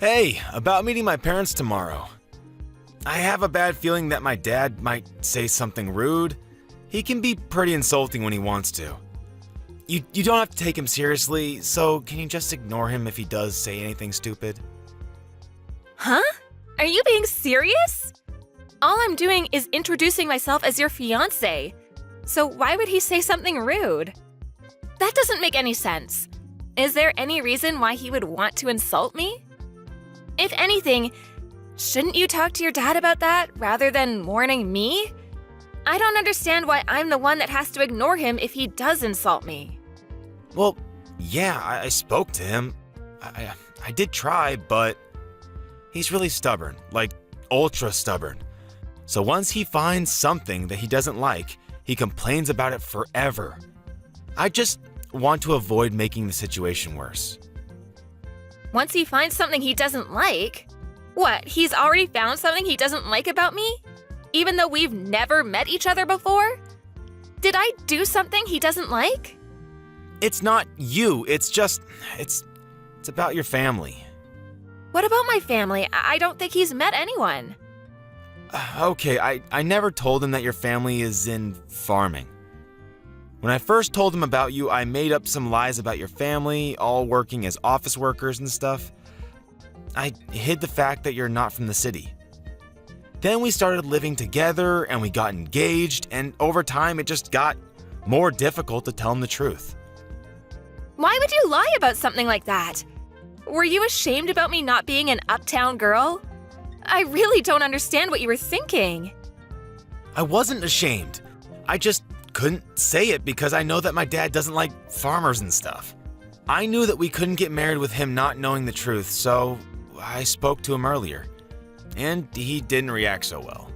Hey, about meeting my parents tomorrow. I have a bad feeling that my dad might say something rude. He can be pretty insulting when he wants to. You don't have to take him seriously, so can you just ignore him if he does say anything stupid? Huh? Are you being serious? All I'm doing is introducing myself as your fiancé. So why would he say something rude? That doesn't make any sense. Is there any reason why he would want to insult me? If anything, shouldn't you talk to your dad about that rather than warning me? I don't understand why I'm the one that has to ignore him if he does insult me. Well, yeah, I spoke to him. I did try, but he's really stubborn, like ultra stubborn. So once he finds something that he doesn't like, he complains about it forever. I just want to avoid making the situation worse. Once he finds something he doesn't like? What, he's already found something he doesn't like about me? Even though we've never met each other before? Did I do something he doesn't like? It's not you, it's about your family. What about my family? I don't think he's met anyone. Okay, I never told him that your family is in farming. When I first told him about you, I made up some lies about your family, all working as office workers and stuff. I hid the fact that you're not from the city. Then we started living together and we got engaged, and over time it just got more difficult to tell him the truth. Why would you lie about something like that? Were you ashamed about me not being an uptown girl? I really don't understand what you were thinking. I wasn't ashamed. I just couldn't say it because I know that my dad doesn't like farmers and stuff. I knew that we couldn't get married with him not knowing the truth, so I spoke to him earlier. And he didn't react so well.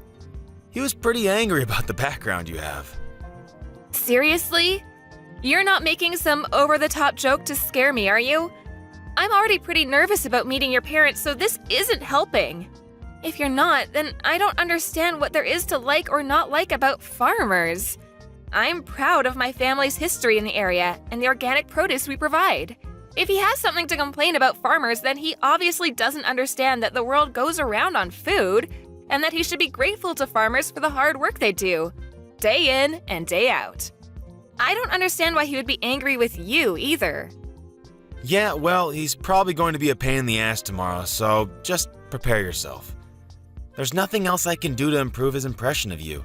He was pretty angry about the background you have. Seriously? You're not making some over-the-top joke to scare me, are you? I'm already pretty nervous about meeting your parents, so this isn't helping. If you're not, then I don't understand what there is to like or not like about farmers. I'm proud of my family's history in the area and the organic produce we provide. If he has something to complain about farmers, then he obviously doesn't understand that the world goes around on food and that he should be grateful to farmers for the hard work they do, day in and day out. I don't understand why he would be angry with you either. Yeah, well, he's probably going to be a pain in the ass tomorrow, so just prepare yourself. There's nothing else I can do to improve his impression of you.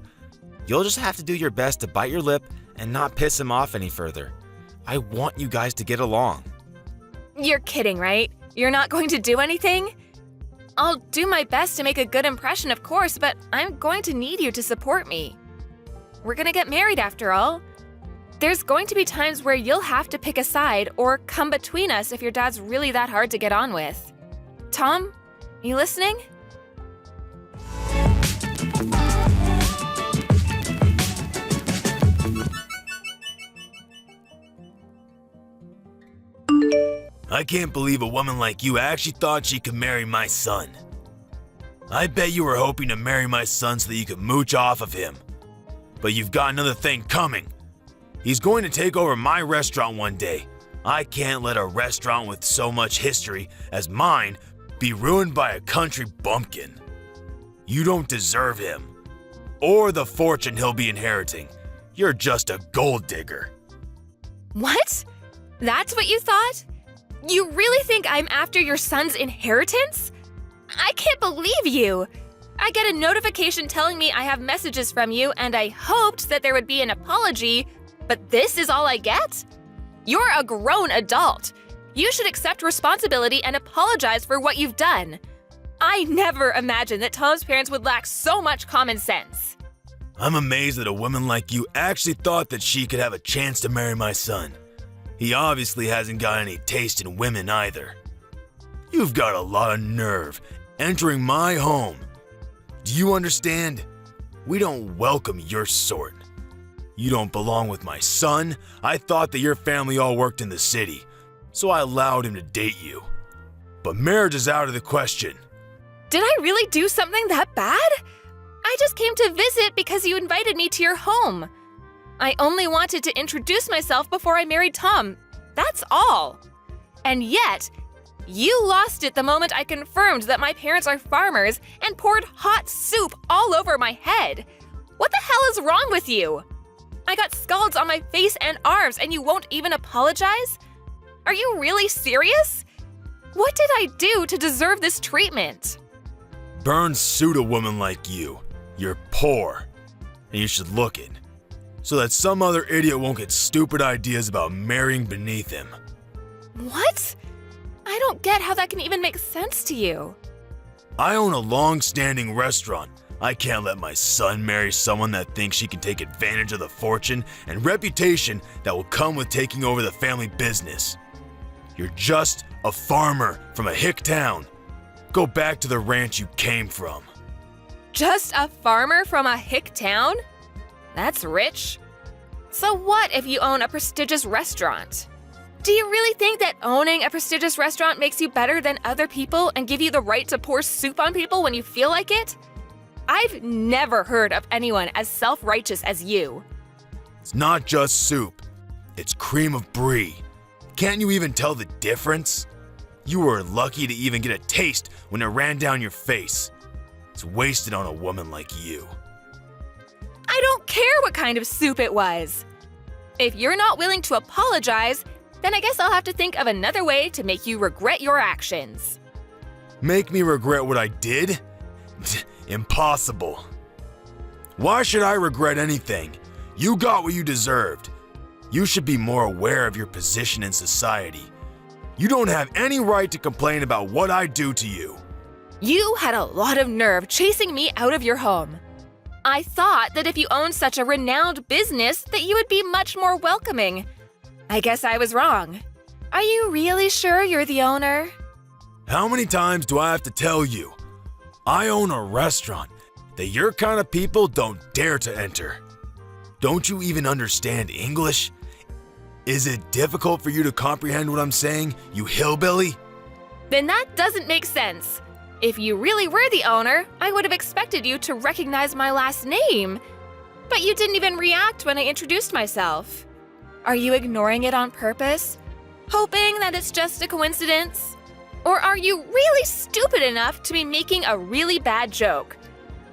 You'll just have to do your best to bite your lip and not piss him off any further. I want you guys to get along. You're kidding, right? You're not going to do anything? I'll do my best to make a good impression, of course, but I'm going to need you to support me. We're gonna get married after all. There's going to be times where you'll have to pick a side or come between us if your dad's really that hard to get on with. Tom, you listening? I can't believe a woman like you actually thought she could marry my son. I bet you were hoping to marry my son so that you could mooch off of him. But you've got another thing coming. He's going to take over my restaurant one day. I can't let a restaurant with so much history as mine be ruined by a country bumpkin. You don't deserve him, or the fortune he'll be inheriting. You're just a gold digger. What? That's what you thought? You really think I'm after your son's inheritance? I can't believe you! I get a notification telling me I have messages from you, and I hoped that there would be an apology, but this is all I get? You're a grown adult. You should accept responsibility and apologize for what you've done. I never imagined that Tom's parents would lack so much common sense. I'm amazed that a woman like you actually thought that she could have a chance to marry my son. He obviously hasn't got any taste in women either. You've got a lot of nerve entering my home. Do you understand? We don't welcome your sort. You don't belong with my son. I thought that your family all worked in the city, so I allowed him to date you. But marriage is out of the question. Did I really do something that bad? I just came to visit because you invited me to your home. I only wanted to introduce myself before I married Tom. That's all. And yet, You lost it the moment I confirmed that my parents are farmers and poured hot soup all over my head. What the hell is wrong with you? I got scalds on my face and arms and you won't even apologize? Are you really serious? What did I do to deserve this treatment? Burns sued a woman like you. You're poor, and you should look it, so that some other idiot won't get stupid ideas about marrying beneath him. What? I don't get how that can even make sense to you. I own a long-standing restaurant. I can't let my son marry someone that thinks she can take advantage of the fortune and reputation that will come with taking over the family business. You're just a farmer from a hick town. Go back to the ranch you came from. Just a farmer from a hick town? That's rich. So what if you own a prestigious restaurant? Do you really think that owning a prestigious restaurant makes you better than other people and give you the right to pour soup on people when you feel like it? I've never heard of anyone as self-righteous as you. It's not just soup. It's cream of brie. Can't you even tell the difference? You were lucky to even get a taste when it ran down your face. It's wasted on a woman like you. I don't care what kind of soup it was. If you're not willing to apologize, then I guess I'll have to think of another way to make you regret your actions. Make me regret what I did? Impossible. Why should I regret anything? You got what you deserved. You should be more aware of your position in society. You don't have any right to complain about what I do to you. You had a lot of nerve chasing me out of your home. I thought that if you owned such a renowned business that you would be much more welcoming. I guess I was wrong. Are you really sure you're the owner? How many times do I have to tell you? I own a restaurant that your kind of people don't dare to enter. Don't you even understand English? Is it difficult for you to comprehend what I'm saying, you hillbilly? Then that doesn't make sense. If you really were the owner, I would have expected you to recognize my last name. But you didn't even react when I introduced myself. Are you ignoring it on purpose? Hoping that it's just a coincidence? Or are you really stupid enough to be making a really bad joke?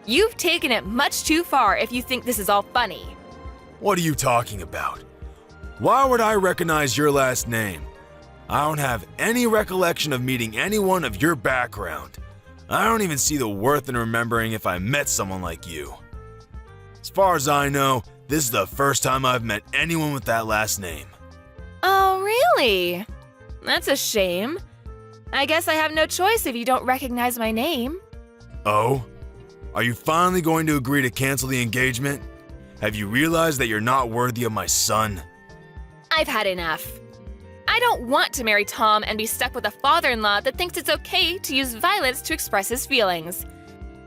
You've taken it much too far if you think this is all funny. What are you talking about? Why would I recognize your last name? I don't have any recollection of meeting anyone of your background. I don't even see the worth in remembering if I met someone like you. As far as I know, this is the first time I've met anyone with that last name. Oh, really? That's a shame. I guess I have no choice if you don't recognize my name. Oh? Are you finally going to agree to cancel the engagement? Have you realized that you're not worthy of my son? I've had enough. I don't want to marry Tom and be stuck with a father-in-law that thinks it's okay to use violence to express his feelings.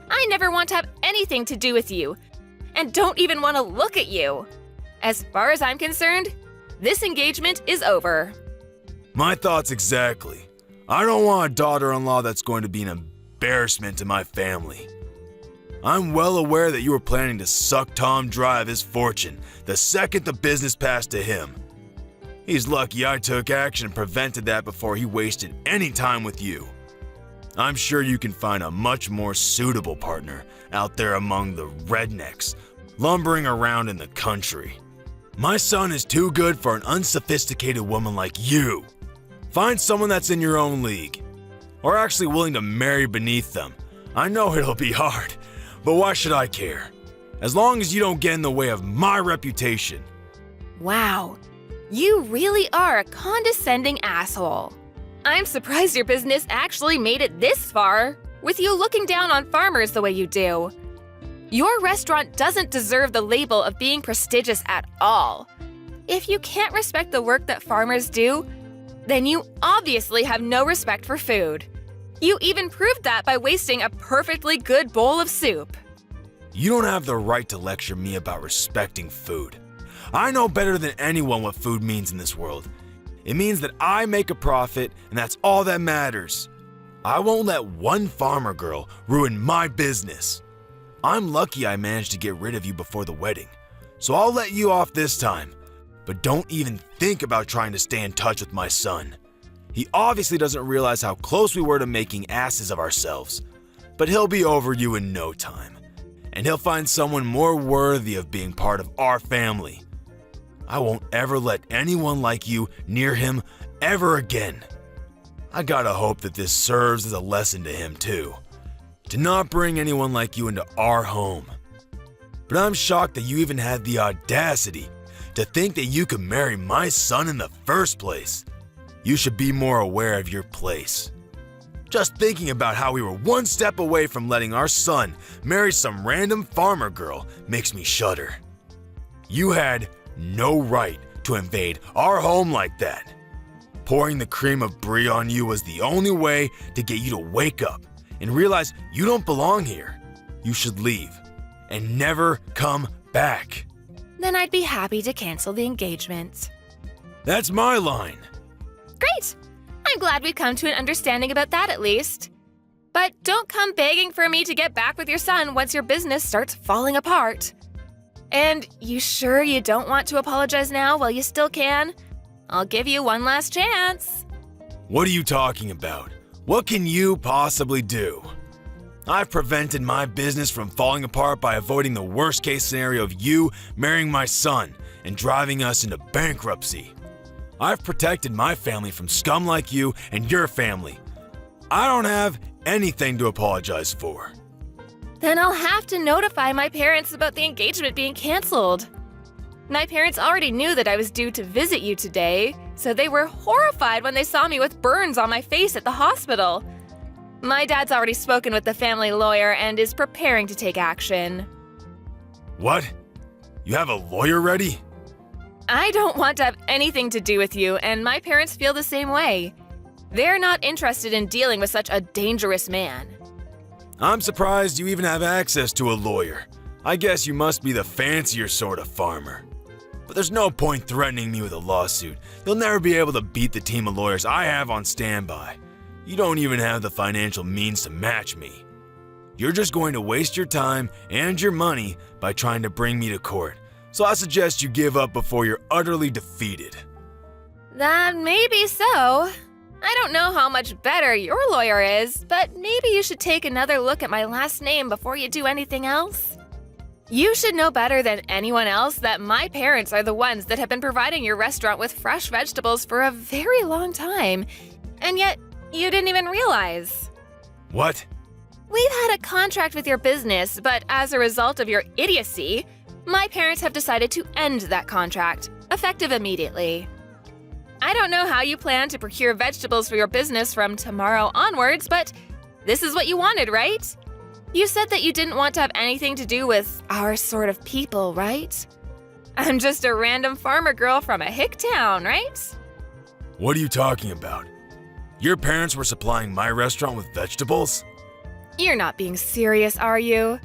I never want to have anything to do with you, and don't even want to look at you. As far as I'm concerned, this engagement is over. My thoughts exactly. I don't want a daughter-in-law that's going to be an embarrassment to my family. I'm well aware that you were planning to suck Tom dry of his fortune the second the business passed to him. He's lucky I took action and prevented that before he wasted any time with you. I'm sure you can find a much more suitable partner out there among the rednecks lumbering around in the country. My son is too good for an unsophisticated woman like you. Find someone that's in your own league, or actually willing to marry beneath them. I know it'll be hard, but why should I care? As long as you don't get in the way of my reputation. Wow, you really are a condescending asshole. I'm surprised your business actually made it this far, with you looking down on farmers the way you do. Your restaurant doesn't deserve the label of being prestigious at all. If you can't respect the work that farmers do, then you obviously have no respect for food. You even proved that by wasting a perfectly good bowl of soup. You don't have the right to lecture me about respecting food. I know better than anyone what food means in this world. It means that I make a profit, and that's all that matters. I won't let one farmer girl ruin my business. I'm lucky I managed to get rid of you before the wedding, so I'll let you off this time. But don't even think about trying to stay in touch with my son. He obviously doesn't realize how close we were to making asses of ourselves. But he'll be over you in no time. And he'll find someone more worthy of being part of our family. I won't ever let anyone like you near him ever again. I gotta hope that this serves as a lesson to him too. To not bring anyone like you into our home. But I'm shocked that you even had the audacity to think that you could marry my son in the first place. You should be more aware of your place. Just thinking about how we were one step away from letting our son marry some random farmer girl makes me shudder. You had no right to invade our home like that. Pouring the cream of brie on you was the only way to get you to wake up and realize you don't belong here. You should leave and never come back. Then I'd be happy to cancel the engagement. That's my line. Great! I'm glad we've come to an understanding about that at least. But don't come begging for me to get back with your son once your business starts falling apart. And you sure you don't want to apologize now while you still can? I'll give you one last chance. What are you talking about? What can you possibly do? I've prevented my business from falling apart by avoiding the worst case scenario of you marrying my son and driving us into bankruptcy. I've protected my family from scum like you and your family. I don't have anything to apologize for. Then I'll have to notify my parents about the engagement being canceled. My parents already knew that I was due to visit you today, so they were horrified when they saw me with burns on my face at the hospital. My dad's already spoken with the family lawyer and is preparing to take action. What? You have a lawyer ready? I don't want to have anything to do with you, and my parents feel the same way. They're not interested in dealing with such a dangerous man. I'm surprised you even have access to a lawyer. I guess you must be the fancier sort of farmer. But there's no point threatening me with a lawsuit. You'll never be able to beat the team of lawyers I have on standby. You don't even have the financial means to match me. You're just going to waste your time and your money by trying to bring me to court. So I suggest you give up before you're utterly defeated. That may be so. I don't know how much better your lawyer is, but maybe you should take another look at my last name before you do anything else. You should know better than anyone else that my parents are the ones that have been providing your restaurant with fresh vegetables for a very long time, and yet you didn't even realize. What? We've had a contract with your business, but as a result of your idiocy, my parents have decided to end that contract, effective immediately. I don't know how you plan to procure vegetables for your business from tomorrow onwards, but this is what you wanted, right? You said that you didn't want to have anything to do with our sort of people, right? I'm just a random farmer girl from a hick town, right? What are you talking about? Your parents were supplying my restaurant with vegetables? You're not being serious, are you?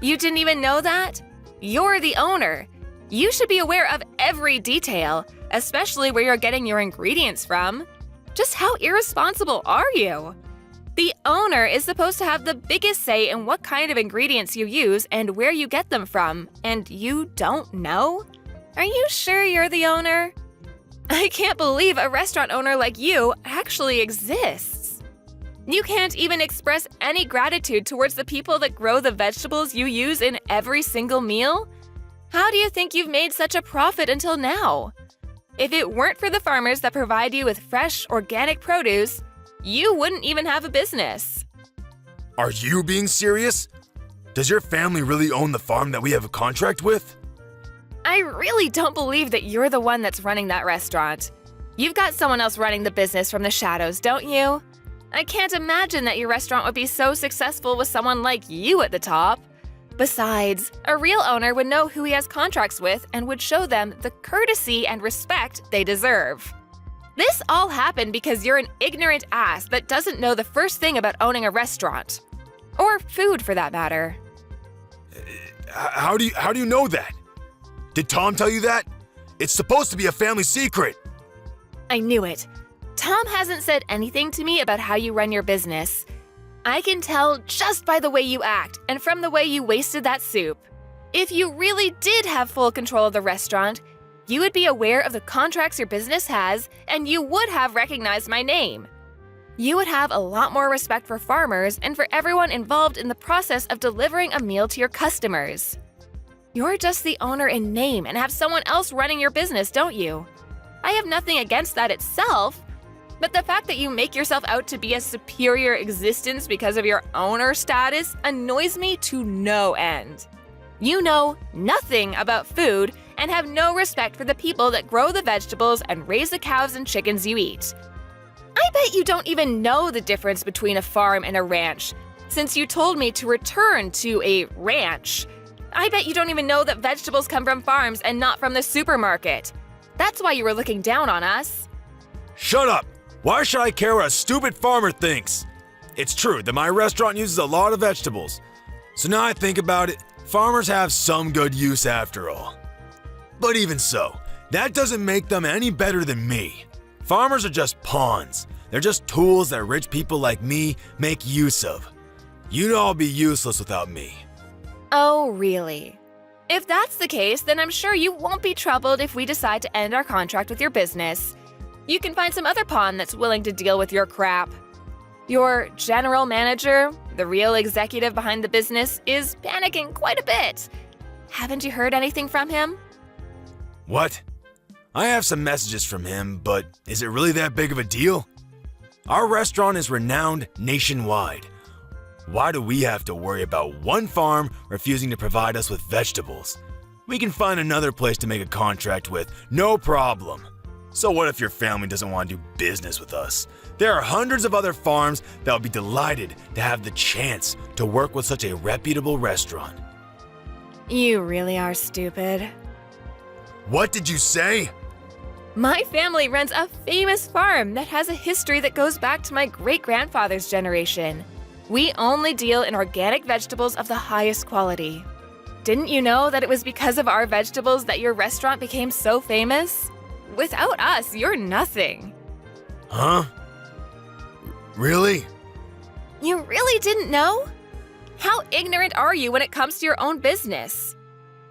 You didn't even know that? You're the owner. You should be aware of every detail, especially where you're getting your ingredients from. Just how irresponsible are you? The owner is supposed to have the biggest say in what kind of ingredients you use and where you get them from, and you don't know? Are you sure you're the owner? I can't believe a restaurant owner like you actually exists. You can't even express any gratitude towards the people that grow the vegetables you use in every single meal? How do you think you've made such a profit until now? If it weren't for the farmers that provide you with fresh, organic produce, you wouldn't even have a business. Are you being serious? Does your family really own the farm that we have a contract with? I really don't believe that you're the one that's running that restaurant. You've got someone else running the business from the shadows, don't you? I can't imagine that your restaurant would be so successful with someone like you at the top. Besides, a real owner would know who he has contracts with and would show them the courtesy and respect they deserve. This all happened because you're an ignorant ass that doesn't know the first thing about owning a restaurant. Or food, for that matter. How do you know that? Did Tom tell you that? It's supposed to be a family secret. I knew it. Tom hasn't said anything to me about how you run your business. I can tell just by the way you act and from the way you wasted that soup. If you really did have full control of the restaurant, you would be aware of the contracts your business has, and you would have recognized my name. You would have a lot more respect for farmers and for everyone involved in the process of delivering a meal to your customers. You're just the owner in name and have someone else running your business, don't you? I have nothing against that itself, but the fact that you make yourself out to be a superior existence because of your owner status annoys me to no end. You know nothing about food and have no respect for the people that grow the vegetables and raise the cows and chickens you eat. I bet you don't even know the difference between a farm and a ranch, since you told me to return to a ranch. I bet you don't even know that vegetables come from farms and not from the supermarket. That's why you were looking down on us. Shut up! Why should I care what a stupid farmer thinks? It's true that my restaurant uses a lot of vegetables. So now I think about it, farmers have some good use after all. But even so, that doesn't make them any better than me. Farmers are just pawns. They're just tools that rich people like me make use of. You'd all be useless without me. Oh, really? If that's the case, then I'm sure you won't be troubled if we decide to end our contract with your business. You can find some other pawn that's willing to deal with your crap. Your general manager, the real executive behind the business, is panicking quite a bit. Haven't you heard anything from him? What? I have some messages from him, but is it really that big of a deal? Our restaurant is renowned nationwide. Why do we have to worry about one farm refusing to provide us with vegetables? We can find another place to make a contract with, no problem. So what if your family doesn't want to do business with us? There are hundreds of other farms that would be delighted to have the chance to work with such a reputable restaurant. You really are stupid. What did you say? My family runs a famous farm that has a history that goes back to my great-grandfather's generation. We only deal in organic vegetables of the highest quality. Didn't you know that it was because of our vegetables that your restaurant became so famous? Without us, you're nothing. Huh? Really? You really didn't know? How ignorant are you when it comes to your own business?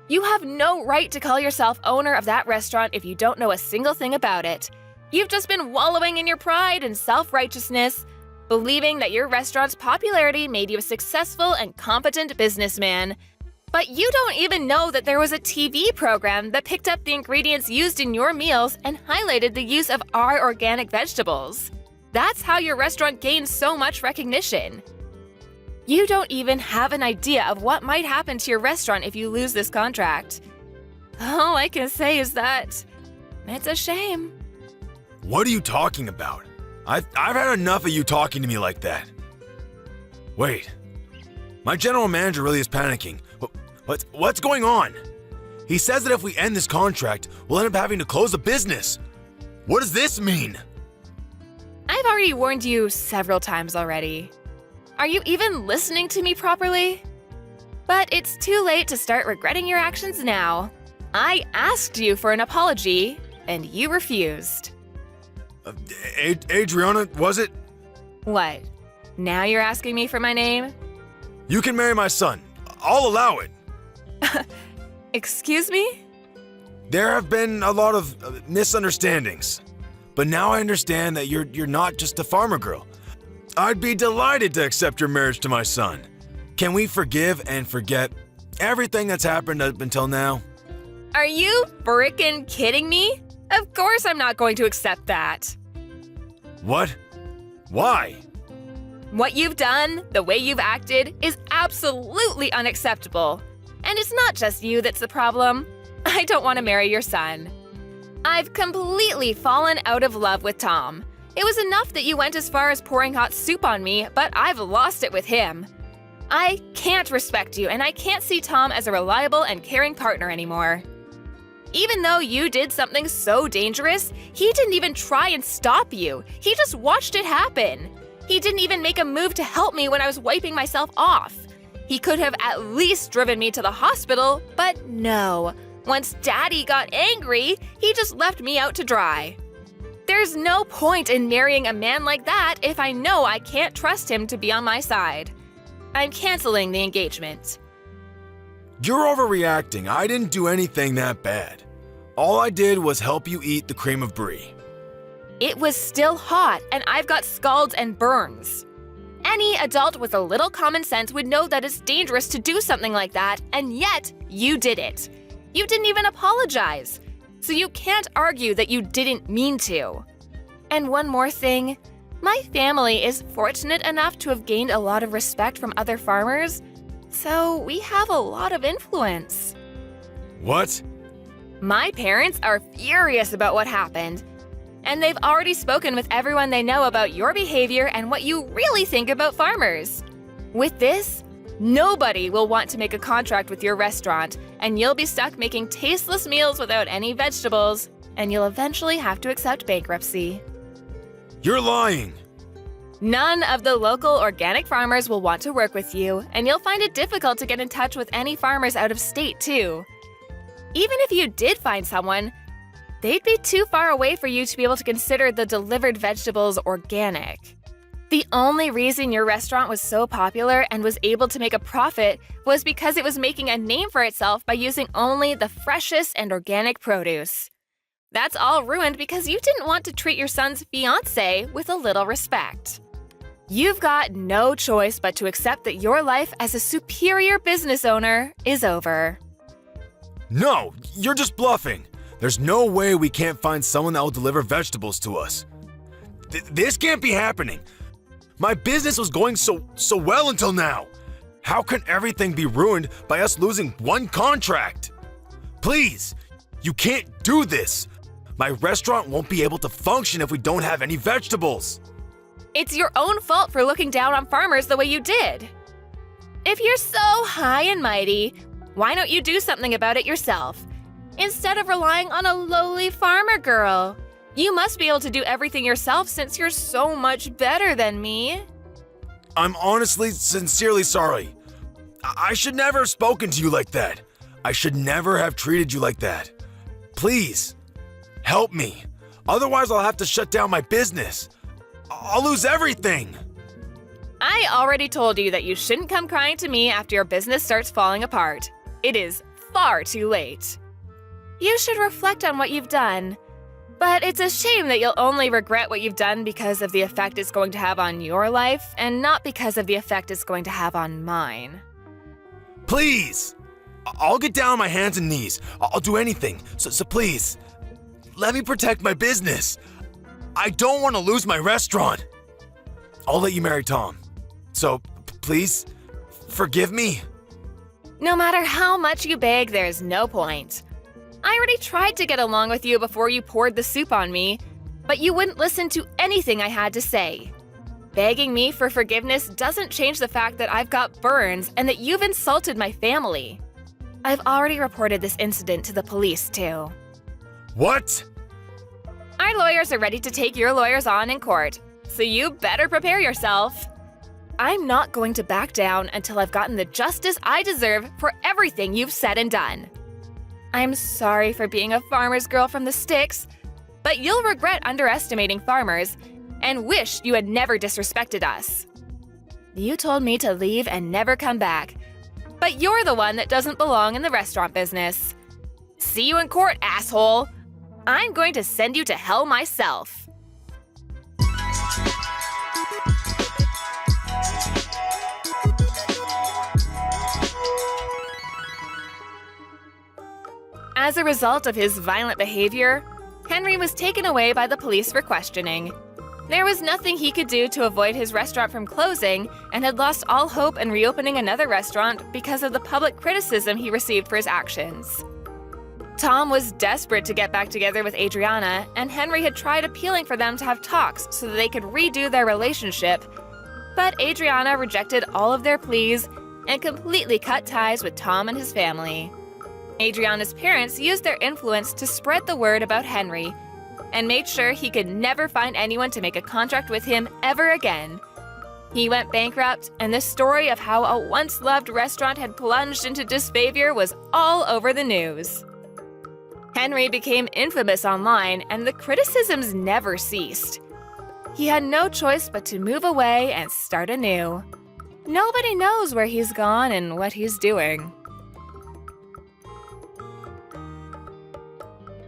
You have no right to call yourself owner of that restaurant if you don't know a single thing about it. You've just been wallowing in your pride and self-righteousness, believing that your restaurant's popularity made you a successful and competent businessman. But you don't even know that there was a TV program that picked up the ingredients used in your meals and highlighted the use of our organic vegetables. That's how your restaurant gained so much recognition. You don't even have an idea of what might happen to your restaurant if you lose this contract. All I can say is that it's a shame. What are you talking about? I've had enough of you talking to me like that. Wait. My general manager really is panicking. What's going on? He says that if we end this contract, we'll end up having to close the business. What does this mean? I've already warned you several times already. Are you even listening to me properly? But it's too late to start regretting your actions now. I asked you for an apology, and you refused. Adriana, was it? What? Now you're asking me for my name? You can marry my son. I'll allow it. Excuse me? There have been a lot of misunderstandings. But now I understand that you're not just a farmer girl. I'd be delighted to accept your marriage to my son. Can we forgive and forget everything that's happened up until now? Are you frickin' kidding me? Of course I'm not going to accept that. What? Why? What you've done, the way you've acted, is absolutely unacceptable. And it's not just you that's the problem. I don't want to marry your son. I've completely fallen out of love with Tom. It was enough that you went as far as pouring hot soup on me, but I've lost it with him. I can't respect you, and I can't see Tom as a reliable and caring partner anymore. Even though you did something so dangerous, he didn't even try and stop you. He just watched it happen. He didn't even make a move to help me when I was wiping myself off. He could have at least driven me to the hospital, but no. Once Daddy got angry, he just left me out to dry. There's no point in marrying a man like that if I know I can't trust him to be on my side. I'm canceling the engagement. You're overreacting. I didn't do anything that bad. All I did was help you eat the cream of brie. It was still hot, and I've got scalds and burns. Any adult with a little common sense would know that it's dangerous to do something like that, and yet you did it. You didn't even apologize. So you can't argue that you didn't mean to. And one more thing, my family is fortunate enough to have gained a lot of respect from other farmers, so we have a lot of influence. What? My parents are furious about what happened, and they've already spoken with everyone they know about your behavior and what you really think about farmers. With this, nobody will want to make a contract with your restaurant, and you'll be stuck making tasteless meals without any vegetables, and you'll eventually have to accept bankruptcy. You're lying. None of the local organic farmers will want to work with you, and you'll find it difficult to get in touch with any farmers out of state, too. Even if you did find someone, they'd be too far away for you to be able to consider the delivered vegetables organic. The only reason your restaurant was so popular and was able to make a profit was because it was making a name for itself by using only the freshest and organic produce. That's all ruined because you didn't want to treat your son's fiancé with a little respect. You've got no choice but to accept that your life as a superior business owner is over. No, you're just bluffing. There's no way we can't find someone that will deliver vegetables to us. This can't be happening. My business was going so well until now. How can everything be ruined by us losing one contract? Please, you can't do this. My restaurant won't be able to function if we don't have any vegetables. It's your own fault for looking down on farmers the way you did. If you're so high and mighty, why don't you do something about it yourself? Instead of relying on a lowly farmer girl. You must be able to do everything yourself since you're so much better than me. I'm honestly, sincerely sorry. I should never have spoken to you like that. I should never have treated you like that. Please, help me. Otherwise, I'll have to shut down my business. I'll lose everything. I already told you that you shouldn't come crying to me after your business starts falling apart. It is far too late. You should reflect on what you've done. But it's a shame that you'll only regret what you've done because of the effect it's going to have on your life and not because of the effect it's going to have on mine. Please! I'll get down on my hands and knees. I'll do anything. So please, let me protect my business. I don't want to lose my restaurant. I'll let you marry Tom. So please, forgive me. No matter how much you beg, there's no point. I already tried to get along with you before you poured the soup on me, but you wouldn't listen to anything I had to say. Begging me for forgiveness doesn't change the fact that I've got burns and that you've insulted my family. I've already reported this incident to the police, too. What? Our lawyers are ready to take your lawyers on in court, so you better prepare yourself. I'm not going to back down until I've gotten the justice I deserve for everything you've said and done. I'm sorry for being a farmer's girl from the sticks, but you'll regret underestimating farmers and wish you had never disrespected us. You told me to leave and never come back, but you're the one that doesn't belong in the restaurant business. See you in court, asshole! I'm going to send you to hell myself. As a result of his violent behavior, Henry was taken away by the police for questioning. There was nothing he could do to avoid his restaurant from closing and had lost all hope in reopening another restaurant because of the public criticism he received for his actions. Tom was desperate to get back together with Adriana, and Henry had tried appealing for them to have talks so that they could redo their relationship, but Adriana rejected all of their pleas and completely cut ties with Tom and his family. Adriana's parents used their influence to spread the word about Henry and made sure he could never find anyone to make a contract with him ever again. He went bankrupt, and the story of how a once-loved restaurant had plunged into disfavor was all over the news. Henry became infamous online, and the criticisms never ceased. He had no choice but to move away and start anew. Nobody knows where he's gone and what he's doing.